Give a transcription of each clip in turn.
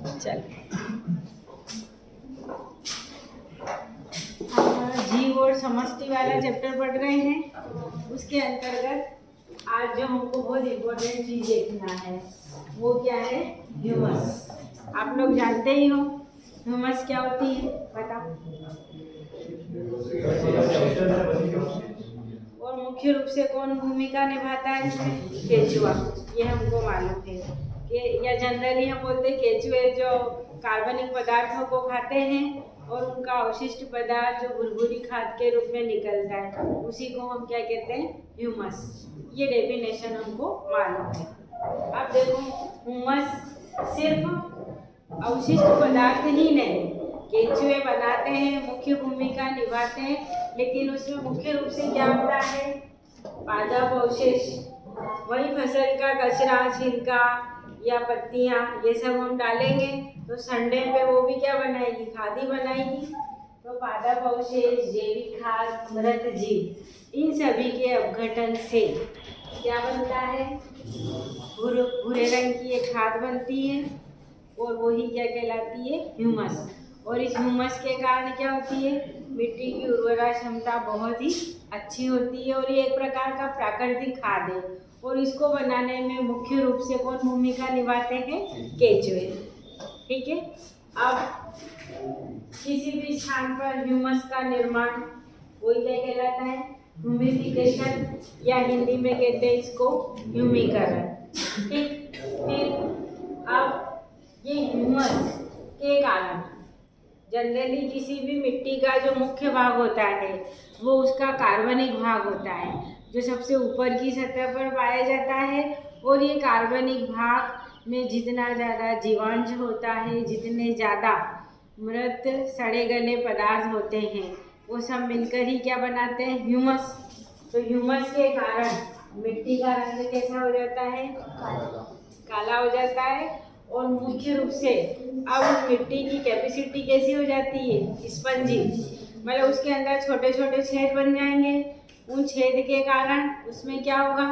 चल जीव और समष्टि वाला चैप्टर पढ़ रहे हैं। उसके अंतर्गत आज जो हमको बहुत इम्पोर्टेंट चीज़ देखना है वो क्या है, ह्यूमस। आप लोग जानते ही हो ह्यूमस क्या होती है, बताओ। और मुख्य रूप से कौन भूमिका निभाता है इसमें, केंचुआ। ये हमको मालूम है कि या जनरली हम बोलते हैं केंचुए जो कार्बनिक पदार्थों को खाते हैं और उनका अवशिष्ट पदार्थ जो भुरभुरी खाद के रूप में निकलता है उसी को हम क्या कहते हैं, ह्यूमस। ये डेफिनेशन हमको मालूम है। अब देखो ह्यूमस सिर्फ अवशिष्ट पदार्थ ही नहीं, केंचुए बनाते हैं, मुख्य भूमिका निभाते हैं, लेकिन उसमें मुख्य रूप से क्या होता है, पादप अवशेष, वही फसल का कचरा, छिलका या पत्तियां, ये सब हम डालेंगे तो संडे पे वो भी क्या बनाएगी, खाद ही बनाएगी। तो पादप अवशेष, जैविक खाद, मृत जीव, इन सभी के अपघटन से क्या बनता है, भूरे रंग की एक खाद बनती है और वही क्या कहलाती है, ह्यूमस। और इस ह्यूमस के कारण क्या होती है, मिट्टी की उर्वरा क्षमता बहुत ही अच्छी होती है और ये एक प्रकार का प्राकृतिक खाद है। और इसको बनाने में मुख्य रूप से कौन भूमिका निभाते हैं, केंचुए। ठीक है। अब किसी भी स्थान पर ह्यूमस का निर्माण वही क्या कहलाता है, ह्यूमिफिकेशन, या हिंदी में कहते हैं इसको ह्यूमीकरण। ठीक। फिर अब ये ह्यूमस के कारण जनरली किसी भी मिट्टी का जो मुख्य भाग होता है वो उसका कार्बनिक भाग होता है जो सबसे ऊपर की सतह पर पाया जाता है। और ये कार्बनिक भाग में जितना ज़्यादा जीवांश होता है, जितने ज़्यादा मृत सड़े गले पदार्थ होते हैं, वो सब मिलकर ही क्या बनाते हैं, ह्यूमस। तो ह्यूमस के कारण मिट्टी का रंग कैसा हो जाता है, काला हो जाता है। और मुख्य रूप से अब उस मिट्टी की कैपेसिटी कैसी हो जाती है, स्पंजी, मतलब उसके अंदर छोटे छोटे छेद बन जाएंगे। उन छेद के कारण उसमें क्या होगा,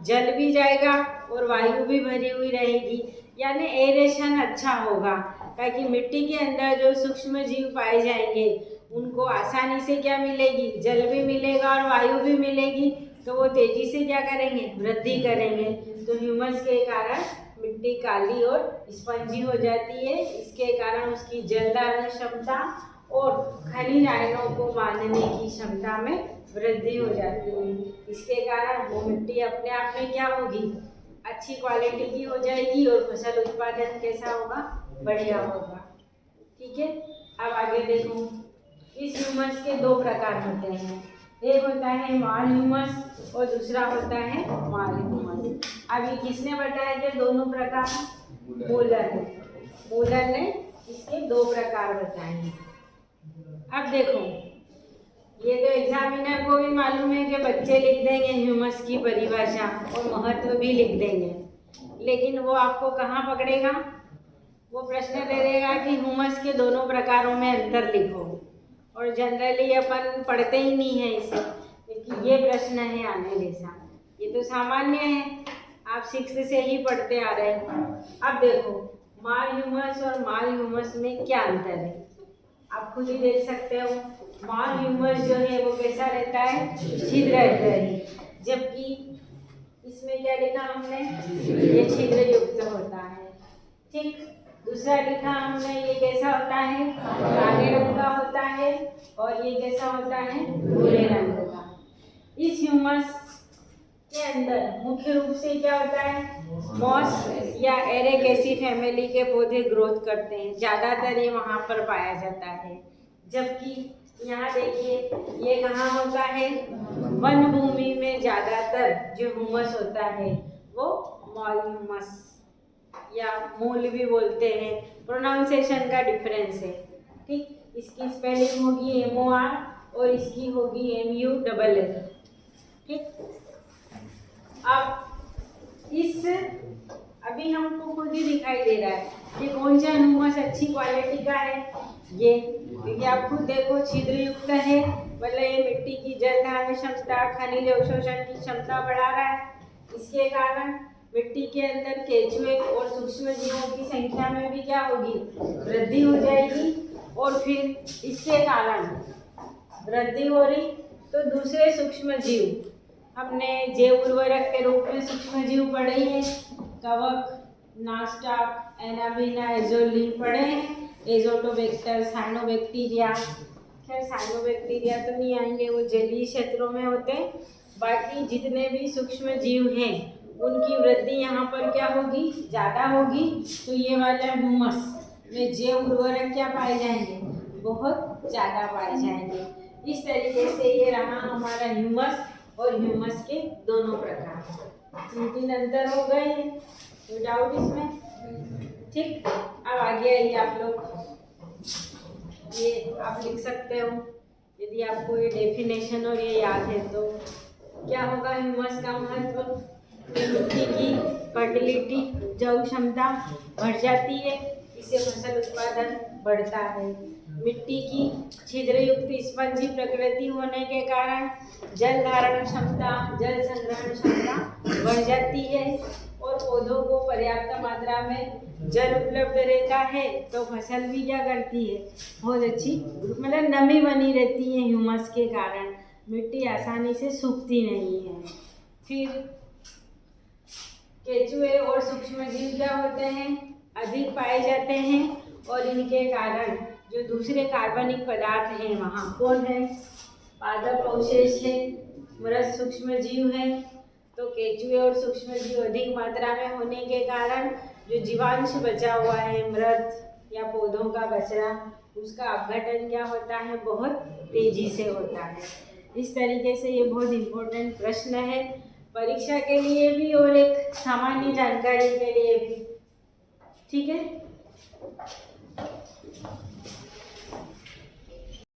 जल भी जाएगा और वायु भी भरी हुई रहेगी, यानी एरेशन अच्छा होगा, ताकि मिट्टी के अंदर जो सूक्ष्म जीव पाए जाएंगे उनको आसानी से क्या मिलेगी, जल भी मिलेगा और वायु भी मिलेगी, तो वो तेजी से क्या करेंगे, वृद्धि करेंगे। तो ह्यूमस के कारण मिट्टी काली और स्पंजी हो जाती है। इसके कारण उसकी जल धारण क्षमता और खनिज आयनों को बांधने की क्षमता में वृद्धि हो जाती है। इसके कारण वो मिट्टी अपने आप में क्या होगी, अच्छी क्वालिटी की हो जाएगी और फसल उत्पादन कैसा होगा, बढ़िया होगा। ठीक है। अब आगे देखो, इस ह्यूमस के दो प्रकार होते हैं, एक होता है माल ह्यूमस और दूसरा होता है माल ह्यूमस। अब ये किसने बताया कि दोनों प्रकार, मूलर ने इसके दो प्रकार बताए हैं। अब देखो, ये तो एग्जामिनर को भी मालूम है कि बच्चे लिख देंगे ह्यूमस की परिभाषा और महत्व भी लिख देंगे, लेकिन वो आपको कहाँ पकड़ेगा, वो प्रश्न दे देगा कि ह्यूमस के दोनों प्रकारों में अंतर लिखो। और जनरली अपन पढ़ते ही नहीं है इसे, क्योंकि ये प्रश्न है आने जैसा, ये तो सामान्य है, आप 6 से ही पढ़ते आ रहे हैं। अब देखो, माल ह्यूमस और माल ह्यूमस में क्या अंतर है, आप खुद ही देख सकते हो। माल ह्यूमस जो है वो कैसा रहता है, छिद्र रहित, जबकि इसमें क्या लिखा हमने, ये छिद्र युक्त होता है। ठीक। दूसरा लिखा हमने, ये कैसा होता है, काले रंग का होता है, और ये कैसा होता है, भूरे रंग का। इस ह्यूमस के अंदर मुख्य रूप से क्या होता है, मॉस या एरेकेसी फैमिली के पौधे ग्रोथ करते हैं, ज़्यादातर ये वहाँ पर पाया जाता है। जबकि यहाँ देखिए, ये कहाँ होता है, वन भूमि में ज़्यादातर जो ह्यूमस होता है वो मॉल ह्यूमस या मूल भी बोलते हैं, प्रोनाउंसिएशन का डिफरेंस है। ठीक। इसकी स्पेलिंग होगी MOR और इसकी होगी MULL। ठीक। अब इस अभी हमको खुद ही दिखाई दे रहा है कि कौन सा ह्यूमस अच्छी क्वालिटी का है, ये, क्योंकि आप खुद देखो छिद्र युक्त है, मतलब ये मिट्टी की जल धारण क्षमता, खनिज अवशोषण की क्षमता बढ़ा रहा है। इसके कारण मिट्टी के अंदर केंचुए और सूक्ष्म जीवों की संख्या में भी क्या होगी, वृद्धि हो जाएगी। और फिर इसके कारण वृद्धि हो रही तो दूसरे सूक्ष्म जीव, हमने जैव उर्वरक के रूप में सूक्ष्म जीव पढ़े हैं, कवक, नास्टाक, एनाबीना, एजोलिन पढ़े हैं, एजोटोबैक्टर, साइनोबैक्टीरिया। खैर साइनोबैक्टीरिया तो नहीं आएंगे, वो जलीय क्षेत्रों में होते हैं। बाकी जितने भी सूक्ष्म जीव हैं उनकी वृद्धि यहाँ पर क्या होगी, ज़्यादा होगी। तो ये वाला ह्यूमस में जैव उर्वरक क्या पाए जाएंगे, बहुत ज़्यादा पाए जाएंगे। इस तरीके से ये रहा हमारा ह्यूमस और ह्यूमस के दोनों प्रकार। 3 अंतर हो गए हैं, कोई डाउट इसमें? ठीक, अब आगे आइए आप लोग, ये आप लिख सकते हो यदि आपको ये डेफिनेशन और ये याद है तो। क्या होगा ह्यूमस का महत्व? मिट्टी की फर्टिलिटी, उपजाऊ क्षमता बढ़ जाती है, इससे फसल उत्पादन बढ़ता है। मिट्टी की छिद्रयुक्त स्पंजी प्रकृति होने के कारण जल धारण क्षमता, जल संग्रहण क्षमता बढ़ जाती है। और पौधों को पर्याप्त मात्रा में जल उपलब्ध रहता है तो फसल भी क्या करती है, बहुत अच्छी, मतलब नमी बनी रहती है। ह्यूमस के कारण मिट्टी आसानी से सूखती नहीं है। फिर केंचुए और सूक्ष्म जीव क्या होते हैं, अधिक पाए जाते हैं और इनके कारण जो दूसरे कार्बनिक पदार्थ हैं वहाँ कौन है, पादप अवशेष है, मृत सूक्ष्म जीव है। तो केंचुए और सूक्ष्म जीव अधिक मात्रा में होने के कारण जो जीवांश बचा हुआ है मृत या पौधों का कचरा, उसका अपघटन क्या होता है, बहुत तेजी से होता है। इस तरीके से ये बहुत इम्पोर्टेंट प्रश्न है परीक्षा के लिए भी और एक सामान्य जानकारी के लिए भी। ठीक है।